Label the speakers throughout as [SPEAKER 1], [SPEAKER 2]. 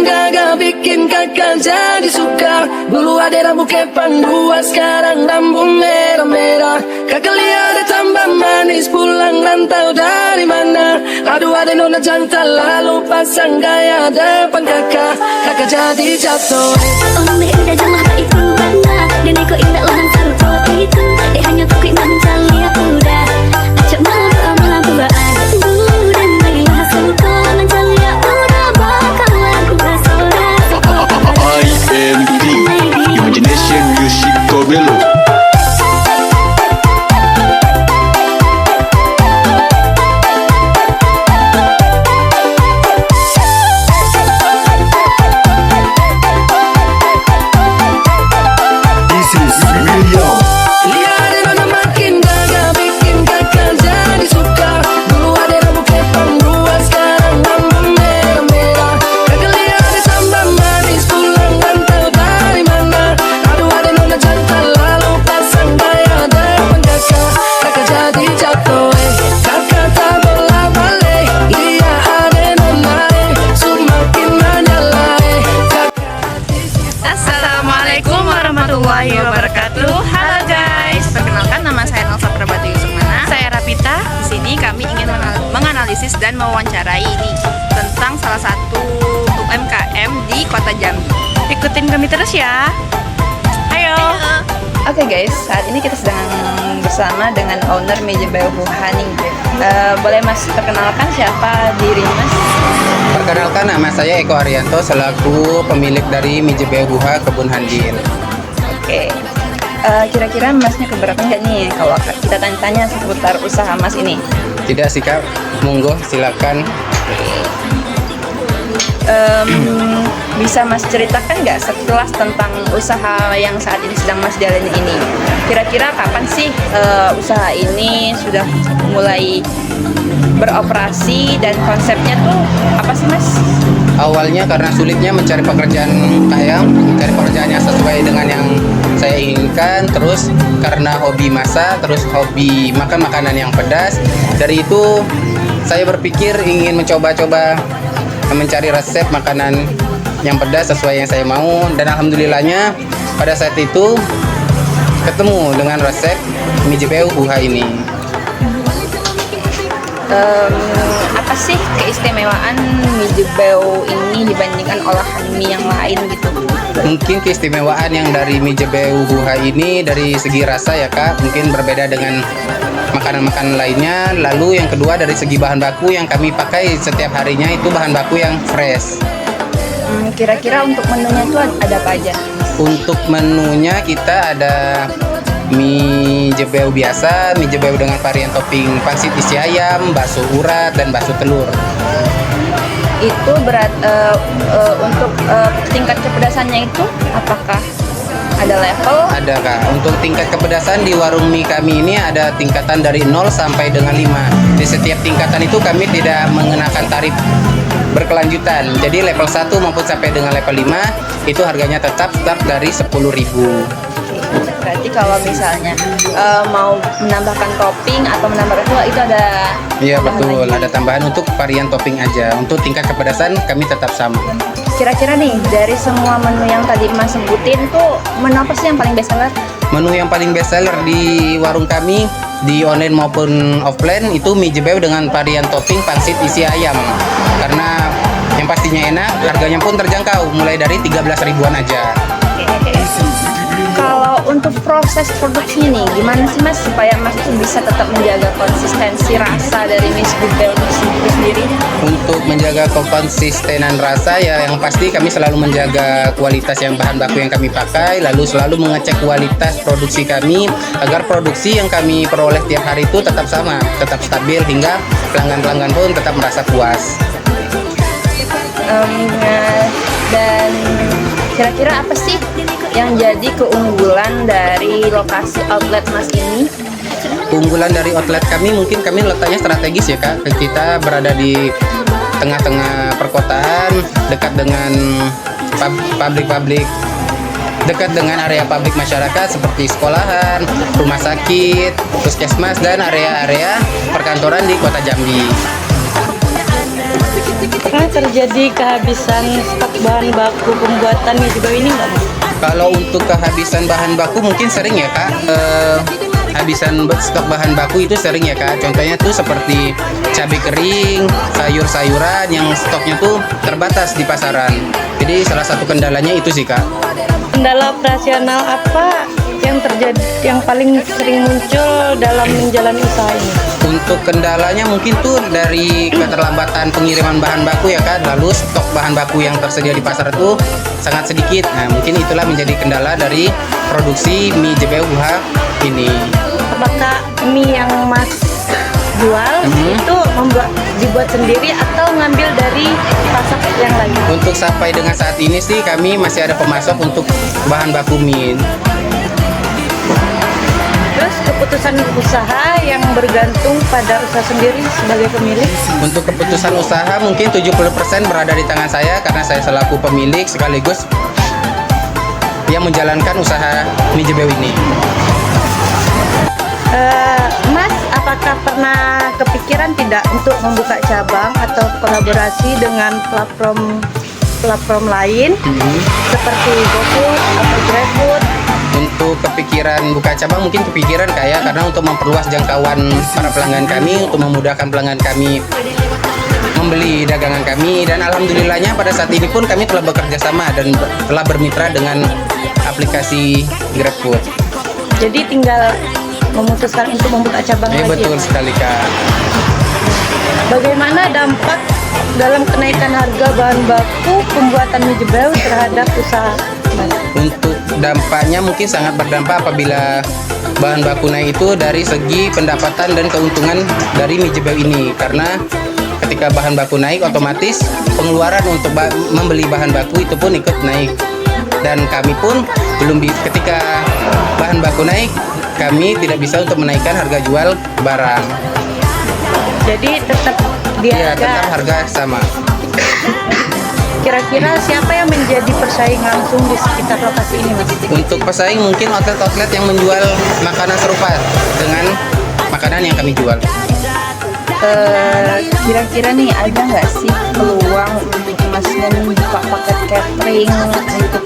[SPEAKER 1] makin gagah bikin kakak jadi suka. Dulu ada rambut kepang dua, sekarang rambut merah-merah. Kakak lihat ada tambah manis, pulang rantau dari mana? Aduh ada nona jantan lalu pasang gaya depan kakak. Kakak jadi jatuh.
[SPEAKER 2] Oh my indah jamah baik ruana. Dan aku indah orang taruh itu. Dia hanya tukik mancal lihat udah. Acak malu amalan tubaan. Dan bagilah suka mancal lihat udah. Bakal aku rasa-rasa.
[SPEAKER 3] IMD Imagination Music Gorilla.
[SPEAKER 4] Assalamualaikum warahmatullahi wabarakatuh. Halo guys, perkenalkan nama saya Nelsa Prabati Yusumana. Saya Rapita. Di sini kami ingin menganalisis dan mewawancarai ini tentang salah satu UMKM di Kota Jambi. Ikutin kami terus ya. Ayo. Oke guys, saat ini kita sedang bersama dengan owner Meja Bahu Haning. Boleh Mas perkenalkan siapa diri Mas?
[SPEAKER 5] Perkenalkan, nama saya Eko Arianto selaku pemilik dari Mijebe Buha Kebun Handin.
[SPEAKER 4] Oke. Kira-kira Masnya keberatan nggak nih kalau kita tanya-tanya seputar usaha Mas ini?
[SPEAKER 5] Tidak sih Kak, monggo silakan.
[SPEAKER 4] Bisa Mas ceritakan nggak sekilas tentang usaha yang saat ini sedang Mas jalani ini? Kira-kira kapan sih usaha ini sudah mulai beroperasi dan konsepnya tuh apa sih Mas?
[SPEAKER 5] Awalnya karena sulitnya mencari pekerjaan mencari pekerjaan yang sesuai dengan yang saya inginkan. Terus karena hobi masak, terus hobi makan makanan yang pedas. Dari itu saya berpikir ingin mencoba-coba mencari resep makanan yang pedas sesuai yang saya mau. Dan alhamdulillahnya pada saat itu ketemu dengan resep Mijebe Buha ini.
[SPEAKER 4] Apa sih keistimewaan mie jebeu ini dibandingkan olahan mie yang lain gitu?
[SPEAKER 5] Mungkin keistimewaan yang dari Mijebe Buha ini dari segi rasa ya Kak, mungkin berbeda dengan makanan-makanan lainnya. Lalu yang kedua dari segi bahan baku yang kami pakai setiap harinya itu bahan baku yang fresh.
[SPEAKER 4] Kira-kira untuk menunya itu ada apa aja?
[SPEAKER 5] Untuk menunya kita ada mie jebeu biasa, mie jebeu dengan varian topping pangsit isi ayam, bakso urat, dan bakso telur.
[SPEAKER 4] Itu untuk tingkat kepedasannya itu apakah ada level?
[SPEAKER 5] Ada Kak, untuk tingkat kepedasan di warung mie kami ini ada tingkatan dari 0 sampai dengan 5. Di setiap tingkatan itu kami tidak mengenakan tarif berkelanjutan. Jadi level 1 maupun sampai dengan level 5 itu harganya tetap start dari 10.000.
[SPEAKER 4] Berarti kalau misalnya mau menambahkan topping atau menambahkan kuah itu ada.
[SPEAKER 5] Iya betul, ada tambahan untuk varian topping aja. Untuk tingkat kepedasan kami tetap sama.
[SPEAKER 4] Kira-kira nih dari semua menu yang tadi Mas sebutin tuh menu apa sih yang paling best seller?
[SPEAKER 5] Menu yang paling best seller di warung kami di online maupun offline itu mie jebeu dengan varian topping pangsit isi ayam. Karena yang pastinya enak, harganya pun terjangkau mulai dari 13 ribuan aja.
[SPEAKER 4] Kalau untuk proses produksi nih, gimana sih Mas supaya Mas itu bisa tetap menjaga konsistensi rasa dari mie jebeu itu sendiri?
[SPEAKER 5] Untuk menjaga konsistenan rasa ya yang pasti kami selalu menjaga kualitas yang bahan baku yang kami pakai, lalu selalu mengecek kualitas produksi kami agar produksi yang kami peroleh tiap hari itu tetap sama, tetap stabil hingga pelanggan-pelanggan pun tetap merasa puas.
[SPEAKER 4] Dan kira-kira apa sih yang jadi keunggulan dari lokasi outlet Mas ini?
[SPEAKER 5] Keunggulan dari outlet kami mungkin kami letaknya strategis ya Kak. Kita berada di tengah-tengah perkotaan, dekat dengan pabrik-pabrik, dekat dengan area pabrik masyarakat seperti sekolahan, rumah sakit, puskesmas, dan area-area perkantoran di Kota Jambi.
[SPEAKER 6] Pernah terjadi kehabisan stok bahan baku pembuatan mie jebel ini nggak, Mas?
[SPEAKER 5] Kalau untuk kehabisan bahan baku mungkin sering ya Kak. Habisan stok bahan baku itu sering ya Kak. Contohnya tuh seperti cabai kering, sayur-sayuran yang stoknya tuh terbatas di pasaran. Jadi salah satu kendalanya itu sih Kak.
[SPEAKER 6] Kendala operasional apa yang terjadi, yang paling sering muncul dalam menjalani usaha ini?
[SPEAKER 5] Untuk kendalanya mungkin tuh dari keterlambatan pengiriman bahan baku ya Kak. Lalu stok bahan baku yang tersedia di pasar itu sangat sedikit. Nah mungkin itulah menjadi kendala dari produksi mie JBL Buha ini.
[SPEAKER 6] Apakah mie yang Mas jual itu dibuat sendiri atau ngambil dari pasar yang lain?
[SPEAKER 5] Untuk sampai dengan saat ini sih kami masih ada pemasok untuk bahan baku mie.
[SPEAKER 6] Terus keputusan usaha yang bergantung pada usaha sendiri sebagai pemilik?
[SPEAKER 5] Untuk keputusan usaha mungkin 70% berada di tangan saya karena saya selaku pemilik sekaligus yang menjalankan usaha mie JBL ini.
[SPEAKER 6] Mas, apakah pernah kepikiran tidak untuk membuka cabang atau kolaborasi dengan platform lain seperti GoFood atau GrabFood?
[SPEAKER 5] Untuk kepikiran buka cabang mungkin kepikiran kayak karena untuk memperluas jangkauan para pelanggan kami, untuk memudahkan pelanggan kami membeli dagangan kami, dan alhamdulillahnya pada saat ini pun kami telah bekerja sama dan telah bermitra dengan aplikasi GrabFood.
[SPEAKER 6] Jadi tinggal memutuskan untuk membuka cabang lagi.
[SPEAKER 5] Betul sekali Kak.
[SPEAKER 6] Bagaimana dampak dalam kenaikan harga bahan baku pembuatan mie jebel terhadap usaha?
[SPEAKER 5] Untuk dampaknya mungkin sangat berdampak apabila bahan baku naik itu dari segi pendapatan dan keuntungan dari mie jebel ini, karena ketika bahan baku naik otomatis pengeluaran untuk membeli bahan baku itu pun ikut naik, dan kami pun ketika bahan baku naik kami tidak bisa untuk menaikkan harga jual barang.
[SPEAKER 6] Jadi tetap
[SPEAKER 5] Tetap harga sama.
[SPEAKER 6] Kira-kira siapa yang menjadi pesaing langsung di sekitar lokasi ini, Mas?
[SPEAKER 5] Untuk pesaing mungkin outlet-outlet yang menjual makanan serupa dengan makanan yang kami jual.
[SPEAKER 4] Kira-kira nih ada nggak sih peluang untuk Masnya nih buka paket catering untuk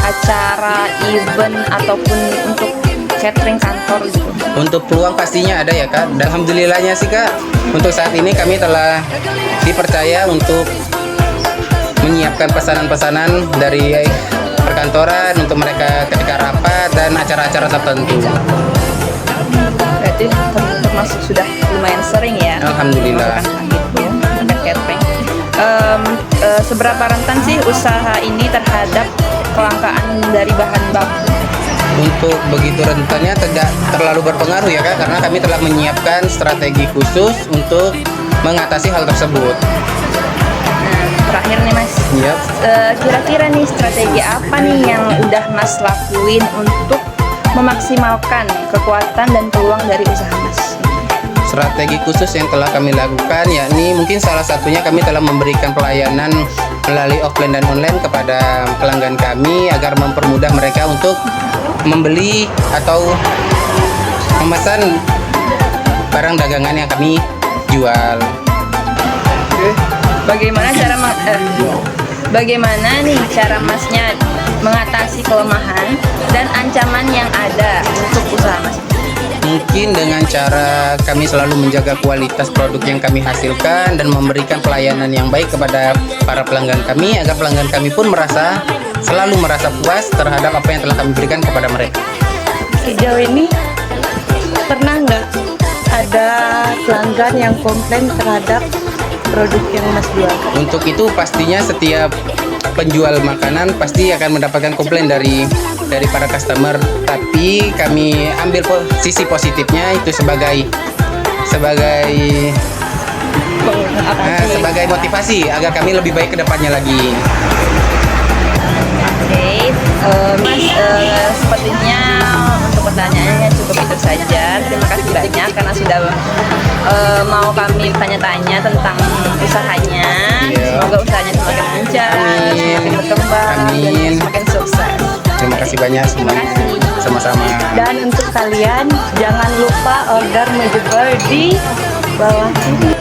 [SPEAKER 4] acara, event, ataupun untuk catering kantor gitu?
[SPEAKER 5] Untuk peluang pastinya ada ya Kak. Dan alhamdulillahnya sih Kak, untuk saat ini kami telah dipercaya untuk menyiapkan pesanan-pesanan dari perkantoran untuk mereka ketika rapat dan acara-acara tertentu.
[SPEAKER 4] Berarti termasuk sudah lumayan sering ya?
[SPEAKER 5] Alhamdulillah.
[SPEAKER 4] Paket catering. Seberapa rentan sih usaha ini terhadap kelangkaan dari bahan baku?
[SPEAKER 5] Untuk begitu rentannya tidak terlalu berpengaruh ya Kak, karena kami telah menyiapkan strategi khusus untuk mengatasi hal tersebut.
[SPEAKER 4] Terakhir nih Mas,
[SPEAKER 5] Yap.
[SPEAKER 4] Kira-kira nih strategi apa nih yang udah Mas lakuin untuk memaksimalkan kekuatan dan peluang dari usaha Mas?
[SPEAKER 5] Strategi khusus yang telah kami lakukan yakni mungkin salah satunya kami telah memberikan pelayanan melalui offline dan online kepada pelanggan kami agar mempermudah mereka untuk membeli atau memesan barang dagangan yang kami jual.
[SPEAKER 4] Bagaimana nih cara Masnya mengatasi kelemahan dan ancaman yang ada untuk usaha Mas?
[SPEAKER 5] Mungkin dengan cara kami selalu menjaga kualitas produk yang kami hasilkan dan memberikan pelayanan yang baik kepada para pelanggan kami agar pelanggan kami pun selalu merasa puas terhadap apa yang telah kami berikan kepada mereka.
[SPEAKER 6] Sejauh ini pernah nggak ada pelanggan yang komplain terhadap produk yang Mas jual?
[SPEAKER 5] Untuk itu pastinya setiap penjual makanan pasti akan mendapatkan komplain dari para customer, tapi kami ambil sisi positifnya itu sebagai motivasi agar kami lebih baik ke depannya lagi.
[SPEAKER 4] Oke, Mas, sepertinya untuk pertanyaannya cukup itu saja. Terima kasih banyak karena sudah mau kami tanya-tanya tentang usahanya. Semoga usahanya semakin lancar, semakin berkembang, dan semakin sukses.
[SPEAKER 5] Terima kasih banyak semuanya. Sama-sama.
[SPEAKER 6] Dan untuk kalian jangan lupa order mie jebel di bawah ini.